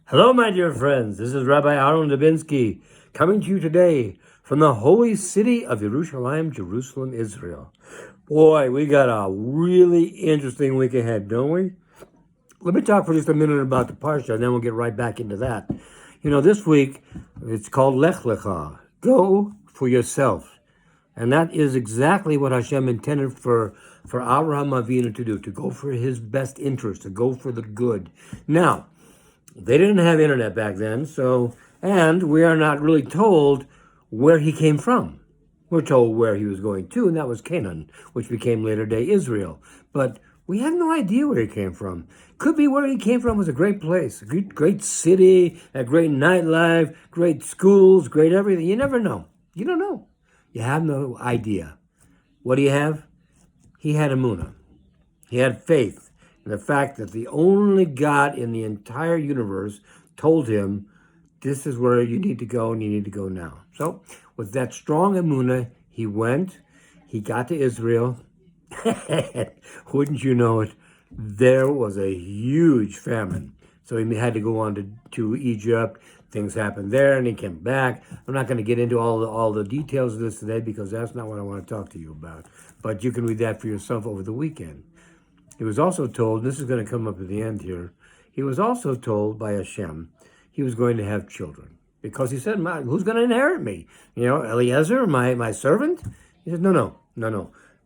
Hello, my dear friends. This is Rabbi Aharon Dobinsky coming to you today from the holy city of Yerushalayim, Jerusalem, Israel. Boy, we got a really interesting week ahead, don't we? Let me talk for just a minute about the Parsha, and then we'll get right back into that. You know, this week, it's called Lech Lecha, go for yourself. And that is exactly what Hashem intended for Avraham Avinu to do, to go for his best interest, to go for the good. Now, they didn't have internet back then, and we are not really told where he came from. We're told where he was going to, and that was Canaan, which became later day Israel. But we have no idea where he came from. Could be where he came from was a great place, a great city, a great nightlife, great schools, great everything. You never know. You don't know. You have no idea. What do you have? He had emunah. He had faith in the fact that the only God in the entire universe told him, this is where you need to go, and you need to go now. So with that strong emunah, he went, he got to Israel. Wouldn't you know it, there was a huge famine. So he had to go on to Egypt. Things happened there, and he came back. I'm not going to get into all the details of this today because that's not what I want to talk to you about. But you can read that for yourself over the weekend. He was also told, this is going to come up at the end here, he was also told by Hashem he was going to have children. Because he said, who's going to inherit me? You know, Eliezer, my servant? He said, no.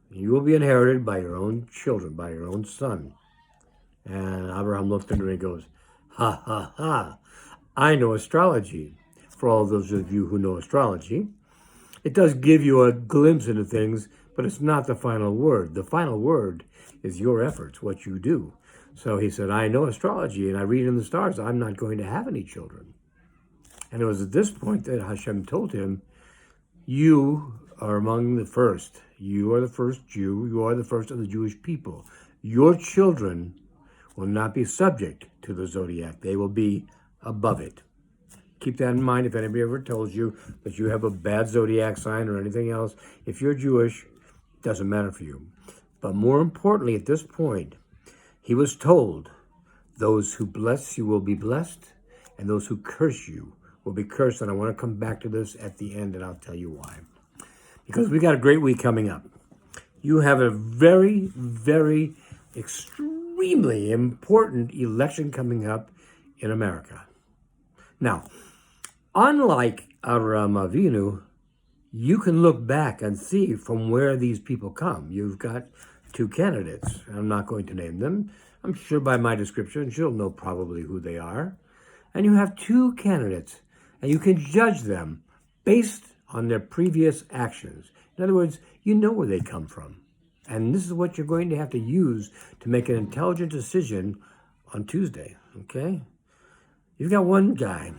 You will be inherited by your own children, by your own son. And Abraham looked at her and goes, ha. I know astrology. For all those of you who know astrology, it does give you a glimpse into things, but it's not the final word. The final word is your efforts, what you do. So he said, I know astrology, and I read in the stars, I'm not going to have any children. And it was at this point that Hashem told him, you are among the first. You are the first Jew. You are the first of the Jewish people. Your children will not be subject to the zodiac. They will be above it. Keep that in mind if anybody ever tells you that you have a bad zodiac sign or anything else. If you're Jewish, it doesn't matter for you. But more importantly, at this point, he was told, those who bless you will be blessed, and those who curse you will be cursed. And I want to come back to this at the end, and I'll tell you why. Because we got a great week coming up. You have a very, very extremely important election coming up in America. Now, unlike Avraham Avinu, you can look back and see from where these people come. You've got two candidates. I'm not going to name them. I'm sure by my description, you'll know probably who they are. And you have two candidates, and you can judge them based on their previous actions. In other words, you know where they come from. And this is what you're going to have to use to make an intelligent decision on Tuesday, okay? You've got one guy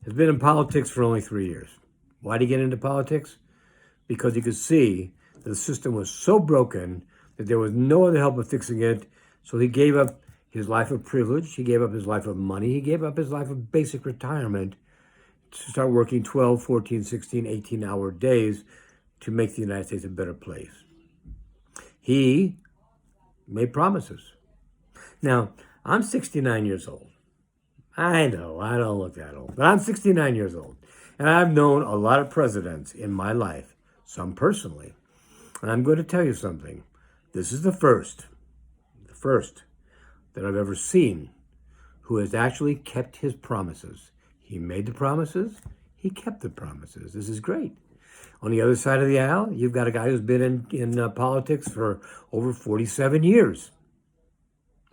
who's been in politics for only 3 years. Why did he get into politics? Because he could see that the system was so broken that there was no other help of fixing it. So he gave up his life of privilege. He gave up his life of money. He gave up his life of basic retirement to start working 12, 14, 16, 18-hour days to make the United States a better place. He made promises. Now, I'm 69 years old. I know, I don't look that old, but I'm 69 years old. And I've known a lot of presidents in my life, some personally. And I'm going to tell you something. This is the first that I've ever seen who has actually kept his promises. He made the promises, he kept the promises. This is great. On the other side of the aisle, you've got a guy who's been in politics for over 47 years.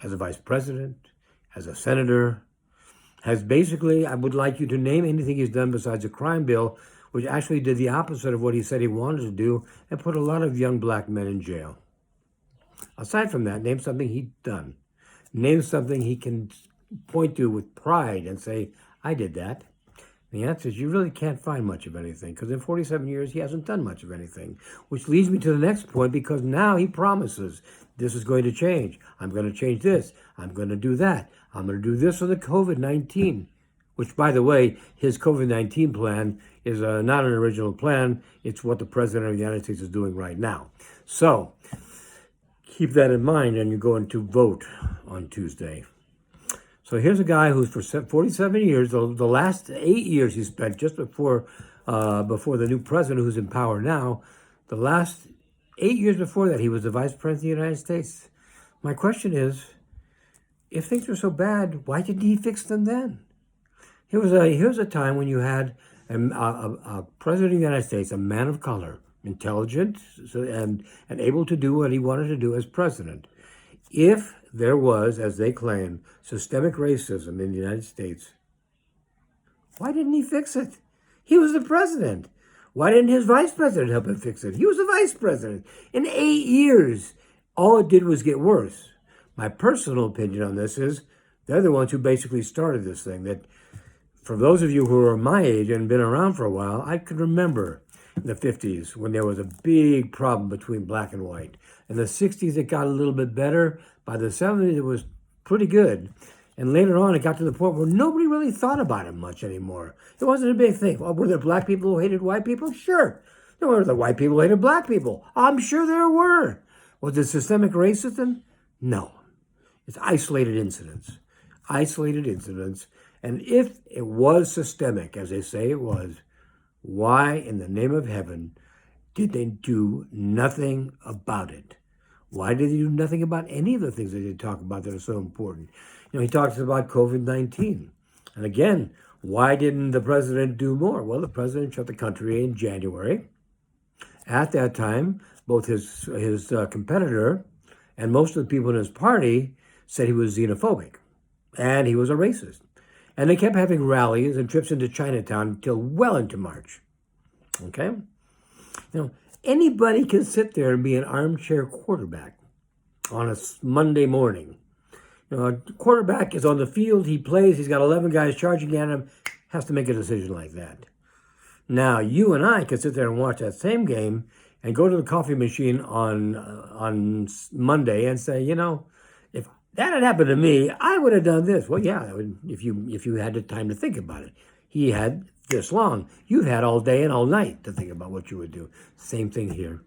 As a vice president, as a senator, has basically, I would like you to name anything he's done besides a crime bill, which actually did the opposite of what he said he wanted to do and put a lot of young black men in jail. Aside from that, name something he's done. Name something he can point to with pride and say, I did that. The answer is you really can't find much of anything because in 47 years, he hasn't done much of anything, which leads me to the next point because now he promises this is going to change. I'm going to change this. I'm going to do that. I'm going to do this for the COVID-19, which, by the way, his COVID-19 plan is not an original plan. It's what the President of the United States is doing right now. So keep that in mind and you're going to vote on Tuesday. So here's a guy who's for 47 years, the last 8 years he spent just before the new president who's in power now, the last 8 years before that, he was the vice president of the United States. My question is, if things were so bad, why didn't he fix them then? Here's a time when you had a president of the United States, a man of color, intelligent, and able to do what he wanted to do as president. If there was, as they claim, systemic racism in the United States, why didn't he fix it? He was the president. Why didn't his vice president help him fix it? He was the vice president. In 8 years, all it did was get worse. My personal opinion on this is they're the ones who basically started this thing. That for those of you who are my age and been around for a while, I could remember in the 50s when there was a big problem between black and white. In the 60s, it got a little bit better. By the 70s, it was pretty good. And later on, it got to the point where nobody really thought about it much anymore. It wasn't a big thing. Well, were there black people who hated white people? Sure. There were the white people who hated black people. I'm sure there were. Was it systemic racism? No. It's isolated incidents. Isolated incidents. And if it was systemic, as they say it was, why in the name of heaven did they do nothing about it? Why did they do nothing about any of the things that they talk about that are so important? You know, he talks about COVID-19. And again, why didn't the president do more? Well, the president shut the country in January. At that time, both his competitor and most of the people in his party said he was xenophobic and he was a racist. And they kept having rallies and trips into Chinatown until well into March. Okay? You know, anybody can sit there and be an armchair quarterback on a Monday morning. You know, a quarterback is on the field, he plays, he's got 11 guys charging at him, has to make a decision like that. Now, you and I can sit there and watch that same game and go to the coffee machine on Monday and say, you know, if that had happened to me, I would have done this. Well, yeah, if you had the time to think about it. He had this long. You've had all day and all night to think about what you would do. Same thing here.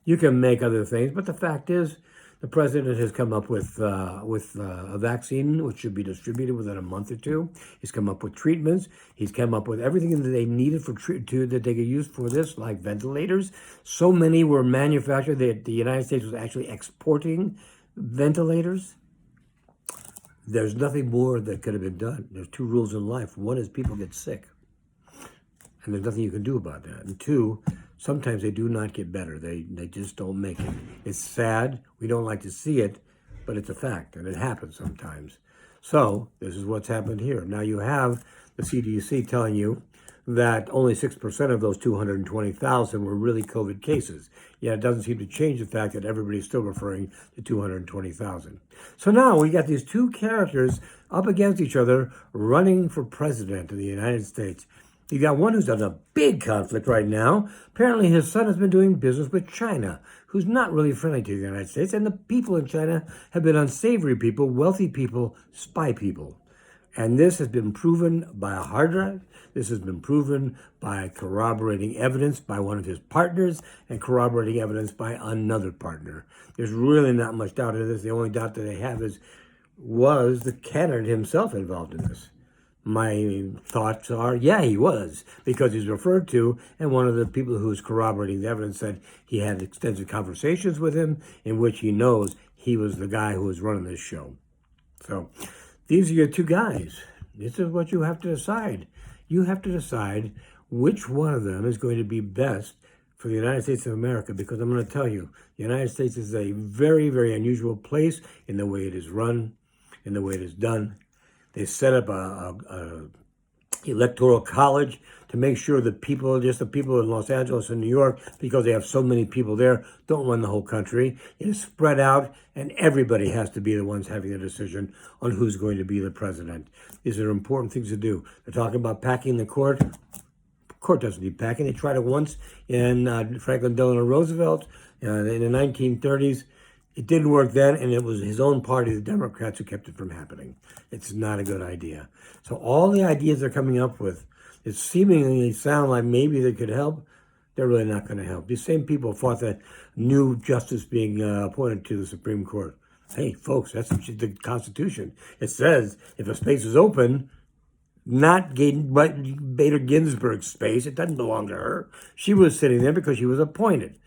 You can make other things, but the fact is, the president has come up with a vaccine which should be distributed within a month or two. He's come up with treatments. He's come up with everything that they needed that they could use for this, like ventilators. So many were manufactured that the United States was actually exporting ventilators. There's nothing more that could have been done. There's two rules in life. One is people get sick, and there's nothing you can do about that. And two, sometimes they do not get better. They just don't make it. It's sad. We don't like to see it, but it's a fact, and it happens sometimes. So this is what's happened here. Now you have the CDC telling you that only 6% of those 220,000 were really COVID cases. Yet it doesn't seem to change the fact that everybody's still referring to 220,000. So now we got these two characters up against each other running for president of the United States. You got one who's in a big conflict right now. Apparently his son has been doing business with China, who's not really friendly to the United States. And the people in China have been unsavory people, wealthy people, spy people. And this has been proven by a hard drive. This has been proven by corroborating evidence by one of his partners and corroborating evidence by another partner. There's really not much doubt in this. The only doubt that they have is, was the candidate himself involved in this? My thoughts are, yeah, he was, because he's referred to, and one of the people who's corroborating the evidence said he had extensive conversations with him in which he knows he was the guy who was running this show. So these are your two guys. This is what you have to decide. You have to decide which one of them is going to be best for the United States of America, because I'm going to tell you, the United States is a very, very unusual place in the way it is run, in the way it is done. They set up a electoral college to make sure that people, just the people in Los Angeles and New York, because they have so many people there, don't run the whole country. It is spread out, and everybody has to be the ones having the decision on who's going to be the president. These are important things to do. They're talking about packing the court. The court doesn't need packing. They tried it once in Franklin Delano Roosevelt in the 1930s. It didn't work then, and it was his own party, the Democrats, who kept it from happening. It's not a good idea. So all the ideas they're coming up with, it seemingly sound like maybe they could help. They're really not going to help. These same people fought that new justice being appointed to the Supreme Court. Hey, folks, that's the Constitution. It says if a space is open, not Bader Ginsburg's space, it doesn't belong to her. She was sitting there because she was appointed.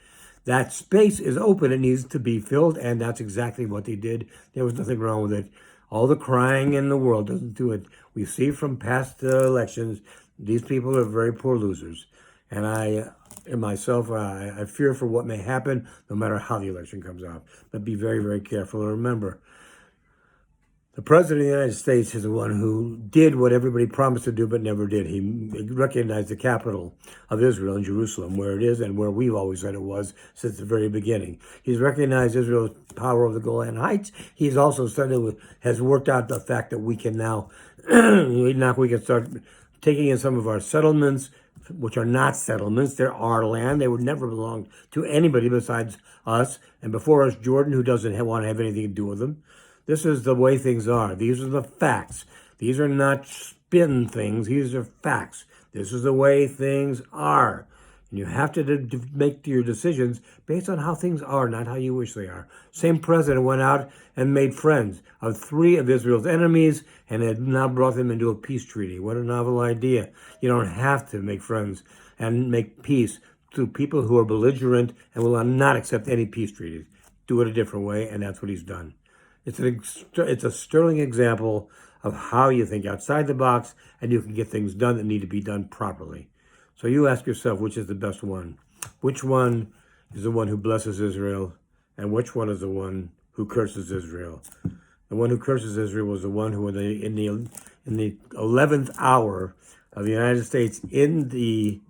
That space is open, it needs to be filled, and that's exactly what they did. There was nothing wrong with it. All the crying in the world doesn't do it. We see from past elections, these people are very poor losers. And I fear for what may happen no matter how the election comes out. But be very, very careful. And remember, the President of the United States is the one who did what everybody promised to do but never did. He recognized the capital of Israel in Jerusalem, where it is and where we've always said it was since the very beginning. He's recognized Israel's power over the Golan Heights. He's also has worked out the fact that we can now, we can start taking in some of our settlements, which are not settlements. They're our land. They would never belong to anybody besides us. And before us, Jordan, who doesn't want to have anything to do with them. This is the way things are. These are the facts. These are not spin things. These are facts. This is the way things are. And you have to make your decisions based on how things are, not how you wish they are. Same president went out and made friends of 3 of Israel's enemies and had now brought them into a peace treaty. What a novel idea. You don't have to make friends and make peace through people who are belligerent and will not accept any peace treaties. Do it a different way, and that's what he's done. It's a sterling example of how you think outside the box and you can get things done that need to be done properly. So you ask yourself, which is the best one? Which one is the one who blesses Israel? And which one is the one who curses Israel? The one who curses Israel was the one who in the 11th hour of the United States in the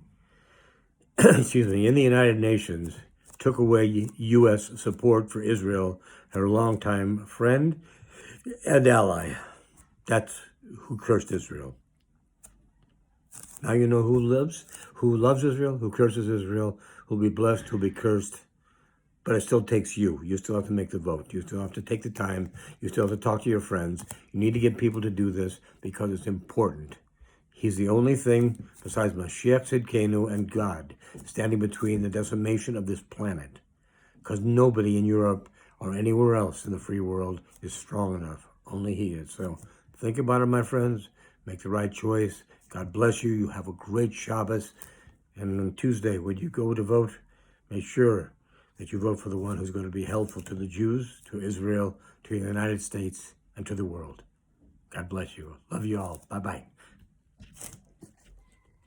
in the United Nations took away U.S. support for Israel, her longtime friend and ally. That's who cursed Israel. Now you know who loves Israel, who curses Israel, who'll be blessed, who'll be cursed. But it still takes you. You still have to make the vote. You still have to take the time. You still have to talk to your friends. You need to get people to do this because it's important. He's the only thing besides Mashiach Tzidkenu and God standing between the decimation of this planet. Because nobody in Europe or anywhere else in the free world is strong enough. Only he is. So think about it, my friends. Make the right choice. God bless you. You have a great Shabbos. And on Tuesday, when you go to vote, make sure that you vote for the one who's going to be helpful to the Jews, to Israel, to the United States, and to the world. God bless you. Love you all. Bye-bye.